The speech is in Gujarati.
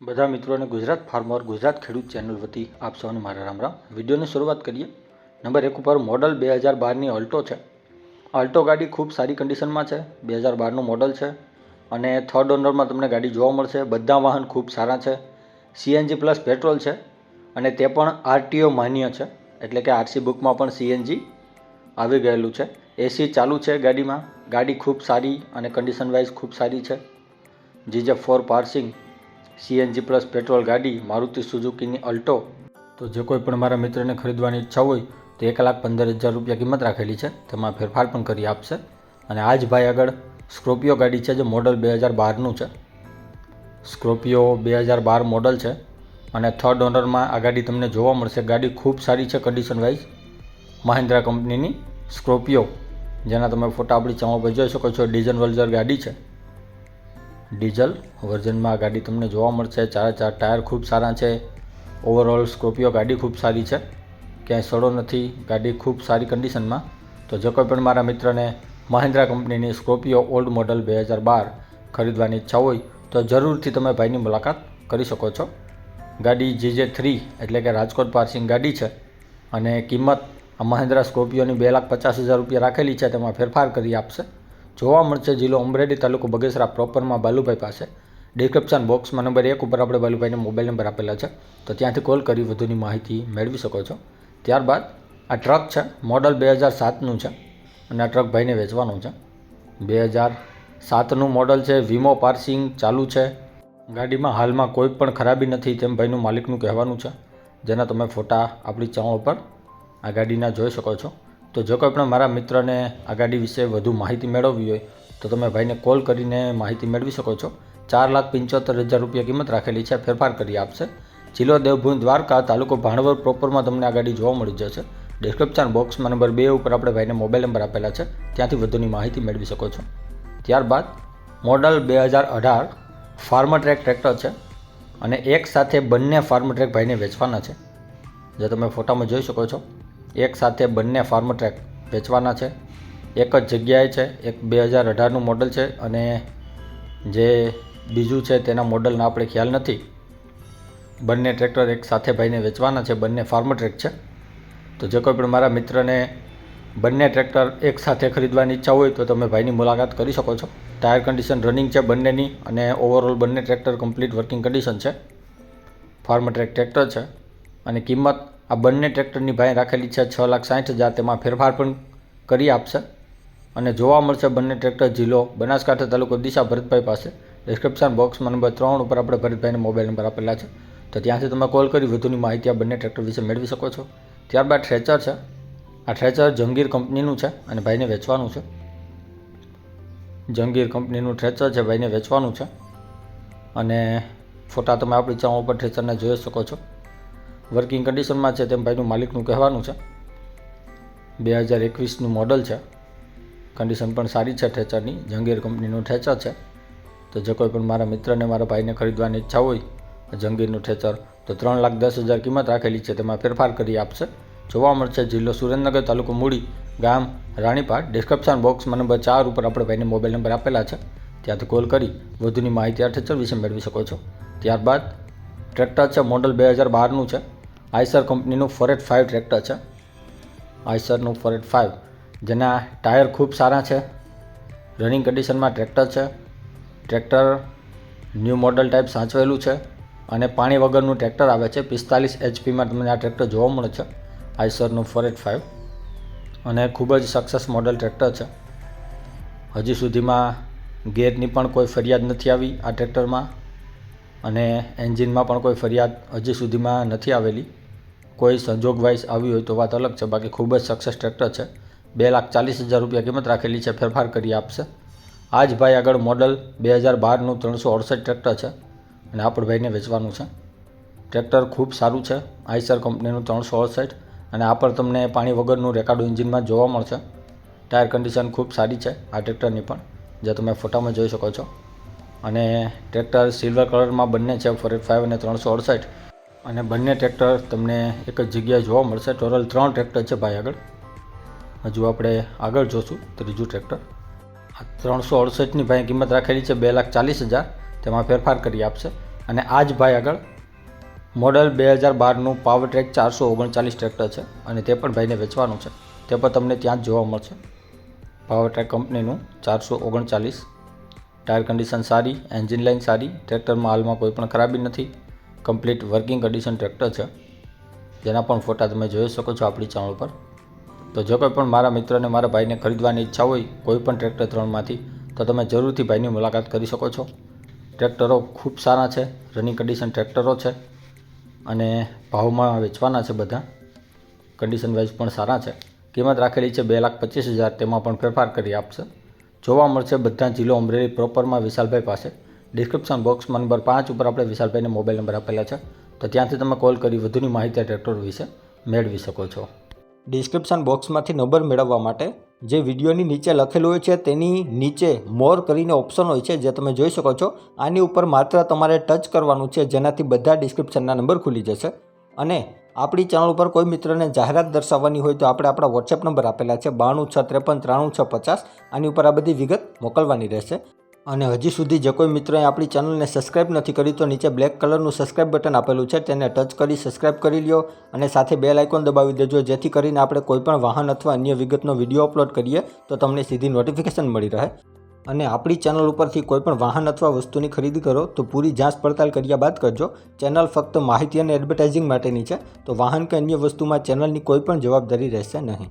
બધા મિત્રોને ગુજરાત ફાર્મર ગુજરાત ખેડૂત ચેનલ વતી આપ સૌને મારા રામ રામ। વિડીયોની શરૂઆત કરીએ। નંબર 1 ઉપર મોડલ 2012ની અલ્ટો છે। અલ્ટો ગાડી ખૂબ સારી કન્ડિશનમાં છે। 2012નું મોડલ છે અને થર્ડ ઓનરમાં તમને ગાડી જોવા મળશે। બધા વાહન ખૂબ સારા છે। સીએનજી પ્લસ પેટ્રોલ છે અને તે પણ આરટીઓ માન્ય છે, એટલે કે આરસી બુકમાં પણ સીએનજી આવી ગયેલું છે। એસી ચાલુ છે ગાડીમાં। ગાડી ખૂબ સારી અને કન્ડિશન વાઇઝ ખૂબ સારી છે। GJ4 passing CNG plus petrol ગાડી મારુતિ સુઝુકીની અલ્ટો। તો જે કોઈ પણ મારા મિત્રને ખરીદવાની ઈચ્છા હોય તો 1,15,000 રૂપિયા કિંમત રાખેલી છે, તેમાં ફેરફાર પણ કરી આપશે। અને આ જ ભાઈ આગળ સ્કોર્પિયો ગાડી છે, જે મોડલ 2012નું છે। સ્કોર્પિયો 2012 મોડલ છે અને થર્ડ ઓનરમાં આ ગાડી તમને જોવા મળશે। ગાડી ખૂબ સારી છે કન્ડિશન વાઇઝ। મહિન્દ્રા કંપનીની સ્કોર્પિયો, જેના તમે ફોટા આપણી ચેનલ પર જોઈ શકો છો। ડીઝલ વર્ઝન ગાડી છે। ડીઝલ વર્ઝનમાં આ ગાડી તમને જોવા મળશે। ચારે ટાયર ખૂબ સારા છે। ઓવરઓલ સ્કોર્પિયો ગાડી ખૂબ સારી છે, ક્યાંય સડો નથી, ગાડી ખૂબ સારી કન્ડિશનમાં। તો જો કોઈ પણ મારા મિત્રને મહિન્દ્રા કંપનીની સ્કોર્પિયો ઓલ્ડ મોડલ 2012 ખરીદવાની ઈચ્છા હોય તો જરૂરથી તમે ભાઈની મુલાકાત કરી શકો છો। ગાડી GJ3 એટલે કે રાજકોટ પાર્સિંગ ગાડી છે અને કિંમત આ મહિન્દ્રા સ્કોર્પિયોની 2,50,000 રૂપિયા રાખેલી છે, તેમાં ફેરફાર કરી આપશે। જોવા મળશે જિલ્લો અમરેલી, તાલુકો બગસરા પ્રોપરમાં બાલુભાઈ પાસે। ડિસ્ક્રિપ્શન બોક્સમાં નંબર 1 ઉપર આપણે બાલુભાઈને મોબાઈલ નંબર આપેલા છે, તો ત્યાંથી કોલ કરી વધુની માહિતી મેળવી શકો છો। ત્યારબાદ આ ટ્રક છે, મોડલ 2007નું છે અને આ ટ્રક ભાઈને વેચવાનું છે। 2007નું મોડલ છે, વીમો પાર્સિંગ ચાલુ છે। ગાડીમાં હાલમાં કોઈ પણ ખરાબી નથી તેમ ભાઈનું માલિકનું કહેવાનું છે, જેના તમે ફોટા આપણી ચેનલ પર આ ગાડીના જોઈ શકો છો। તો જો કોઈ પણ મારા મિત્રને આ ગાડી વિશે વધુ માહિતી મેળવવી હોય તો તમે ભાઈને કોલ કરીને માહિતી મેળવી શકો છો। 4,75,000 રૂપિયા કિંમત રાખેલી છે, ફેરફાર કરી આપશે। જિલ્લો દેવભૂમિ દ્વારકા, તાલુકો ભાણવર પ્રોપરમાં તમને આ ગાડી જોવા મળી જશે। ડિસ્ક્રિપ્શન બોક્સમાં નંબર 2 ઉપર આપણે ભાઈને મોબાઈલ નંબર આપેલા છે, ત્યાંથી વધુની માહિતી મેળવી શકો છો। ત્યારબાદ મોડલ 2018 ફાર્મર ટ્રેક ટ્રેક્ટર છે અને એક સાથે બંને ફાર્મર ટ્રેક ભાઈને વેચવાના છે, જે તમે ફોટામાં જોઈ શકો છો। એક સાથે બંને ફાર્મર ટ્રેક વેચવાના છે, એક જ જગ્યાએ છે। એક 2018નું મોડલ છે અને જે બીજું છે તેના મોડલના આપણે ખ્યાલ નથી। બંને ટ્રેક્ટર એક સાથે ભાઈને વેચવાના છે, બંને ફાર્મર ટ્રેક છે। તો જે કોઈ પણ મારા મિત્રને બંને ટ્રેક્ટર એક સાથે ખરીદવાની ઈચ્છા હોય તો તમે ભાઈની મુલાકાત કરી શકો છો। ટાયર કન્ડિશન રનિંગ છે બંનેની અને ઓવરઓલ બંને ટ્રેક્ટર કમ્પ્લીટ વર્કિંગ કન્ડિશન છે। ફાર્મર ટ્રેક ટ્રેક્ટર છે અને કિંમત આ બંને ટ્રેક્ટરની ભાઈ રાખેલી છે 6,60,000, તેમાં ફેરફાર પણ કરી આપશે। અને જોવા મળશે બંને ટ્રેક્ટર જિલ્લો બનાસકાંઠા, તાલુકો ડીસા, ભરતભાઈ પાસે। ડિસ્ક્રિપ્શન બોક્સમાં નંબર 3 ઉપર આપણે ભરતભાઈને મોબાઈલ નંબર આપેલા છે, તો ત્યાંથી તમે કોલ કરી વધુની માહિતી આ બંને ટ્રેક્ટર વિશે મેળવી શકો છો। ત્યારબાદ થ્રેચર છે। આ થ્રેચર જંગીર કંપનીનું છે અને ભાઈને વેચવાનું છે। જંગીર કંપનીનું થ્રેચર છે, ભાઈને વેચવાનું છે અને ફોટા તમે આપણી ચેનલ ઉપર થ્રેચરને જોઈ શકો છો। વર્કિંગ કન્ડિશનમાં છે તેમ ભાઈનું માલિકનું કહેવાનું છે। 2021નું મોડલ છે, કન્ડિશન પણ સારી છે થ્રેચરની। જંગીર કંપનીનું થ્રેચર છે। તો જે કોઈ પણ મારા મિત્રને મારા ભાઈને ખરીદવાની ઈચ્છા હોય જંગીરનું થ્રેચર તો 3,10,000 કિંમત રાખેલી છે, તેમાં ફેરફાર કરી આપશે। જોવા મળશે જિલ્લો સુરેન્દ્રનગર, તાલુકો મૂળી, ગામ રાણીપાટ। ડિસ્ક્રિપ્શન બોક્સમાં નંબર 4 ઉપર આપણે ભાઈને મોબાઈલ નંબર આપેલા છે, ત્યાંથી કોલ કરી વધુની માહિતી આ થ્રેચર વિશે મેળવી શકો છો। ત્યારબાદ ટ્રેક્ટર છે, મોડલ 2012નું છે। આઈસર કંપનીનું ફોરેટ 5 ટ્રેક્ટર છે। આઈસરનું ફોરેટ 5, જેના ટાયર ખૂબ સારા છે, રનિંગ કન્ડિશનમાં ટ્રેક્ટર છે। ટ્રેક્ટર ન્યૂ મોડલ ટાઈપ સાચવેલું છે અને પાણી વગરનું ટ્રેક્ટર આવે છે। 45 HPમાં તમને આ ટ્રેક્ટર જોવા મળે છે, આઈસરનું ફોરેટ 5, અને ખૂબ જ સક્સેસ મોડલ ટ્રેક્ટર છે। હજી સુધીમાં ગેરની પણ કોઈ ફરિયાદ નથી આવી આ ટ્રેક્ટરમાં અને એન્જિનમાં પણ કોઈ ફરિયાદ હજી સુધીમાં નથી આવેલી। કોઈ સંજોગ વાઇઝ આવી હોય તો વાત અલગ છે, બાકી ખૂબ જ સક્સેસ ટ્રેક્ટર છે। 2,40,000 રૂપિયા કિંમત રાખેલી છે, ફેરફાર કરી આપશે। આ જ ભાઈ આગળ મોડલ 2012નું 368 ટ્રેક્ટર છે અને આ પણ ભાઈને વેચવાનું છે। ટ્રેક્ટર ખૂબ સારું છે, આઈસર કંપનીનું 368, અને આ પણ તમને પાણી વગરનું રેકાર્ડ એન્જિનમાં જોવા મળશે। ટાયર કન્ડિશન ખૂબ સારી છે આ ટ્રેક્ટરની પણ, જે તમે ફોટામાં જોઈ શકો છો। અને ટ્રેક્ટર સિલ્વર કલરમાં બંને છે, ફોરેટ 5 અને 368, અને બંને ટ્રેક્ટર તમને એક જ જગ્યાએ જોવા મળશે। ટોટલ 3 ટ્રેક્ટર છે ભાઈ આગળ। હજુ આપણે આગળ જોશું ત્રીજું ટ્રેક્ટર। આ 368ની ભાઈ કિંમત રાખેલી છે 2,40,000, તેમાં ફેરફાર કરી આપશે। અને આ જ ભાઈ આગળ મોડલ 2012નું પાવર ટ્રેક 439 ટ્રેક્ટર છે અને તે પણ ભાઈને વેચવાનું છે. તે પણ તમને ત્યાં જ જોવા મળશે. પાવર ટ્રેક કંપનીનું 439. ટાયર કન્ડિશન સારી, એન્જિન લાઇન સારી, ટ્રેક્ટરમાં હાલમાં કોઈ પણ ખરાબી નથી. કમ્પ્લીટ વર્કિંગ કન્ડિશન ટ્રેક્ટર છે, જેના પણ ફોટા તમે જોઈ શકો છો આપણી ચેનલ પર. તો જો કોઈ પણ મારા મિત્રને મારા ભાઈને ખરીદવાની ઈચ્છા હોય કોઈ પણ ટ્રેક્ટર 3માંથી, તો તમે જરૂરથી ભાઈની મુલાકાત કરી શકો છો. ટ્રેક્ટરો ખૂબ સારા છે, રનિંગ કન્ડિશન ટ્રેક્ટરો છે અને ભાવમાં વેચવાના છે બધા. કન્ડિશન વાઇઝ પણ સારા છે. કિંમત રાખેલી છે 2,25,000, તેમાં પણ ફેરફાર કરી આપશે. જોવા મળશે બધા જિલ્લો અમરેલી પ્રોપરમાં વિશાલભાઈ પાસે. ડિસ્ક્રિપ્શન બોક્સમાં નંબર 5 ઉપર આપણે વિશાલભાઈને મોબાઈલ નંબર આપેલા છે, તો ત્યાંથી તમે કોલ કરી વધુની માહિતી આ ટ્રેક્ટર વિશે મેળવી શકો છો. ડિસ્ક્રિપ્શન બોક્સમાંથી નંબર મેળવવા માટે જે વિડીયોની નીચે લખેલું હોય છે તેની નીચે મોર કરીને ઓપ્શન હોય છે, જે તમે જોઈ શકો છો. આની ઉપર માત્ર તમારે ટચ કરવાનું છે, જેનાથી બધા ડિસ્ક્રિપ્શનના નંબર ખુલી જશે. અને આપણી ચેનલ ઉપર કોઈ મિત્રને જાહેરાત દર્શાવવાની હોય તો આપણે આપણા વોટ્સએપ નંબર આપેલા છે 9263539650. આની ઉપર આ બધી વિગત મોકલવાની રહેશે. અને હજી સુધી જે કોઈ મિત્રોએ આપણી ચેનલને સબસ્ક્રાઇબ નથી કરી તો નીચે બ્લેક કલરનું સબસ્ક્રાઇબ બટન આપેલું છે, તેને ટચ કરી સબસ્ક્રાઇબ કરી લ્યો અને સાથે બેલ આઇકોન દબાવી દેજો, જેથી કરીને આપણે કોઈ પણ વાહન અથવા અન્ય વિગતનો વિડીયો અપલોડ કરીએ તો તમને સીધી નોટિફિકેશન મળી રહે. અને આપણી ચેનલ ઉપરથી કોઈ પણ વાહન અથવા વસ્તુની ખરીદી કરો તો પૂરી જાંચ પડતાલ કર્યા બાદ કરજો. ચેનલ ફક્ત માહિતી અને એડવર્ટાઇઝિંગ માટેની છે, તો વાહન કે અન્ય વસ્તુમાં ચેનલની કોઈ પણ જવાબદારી રહેશે નહીં.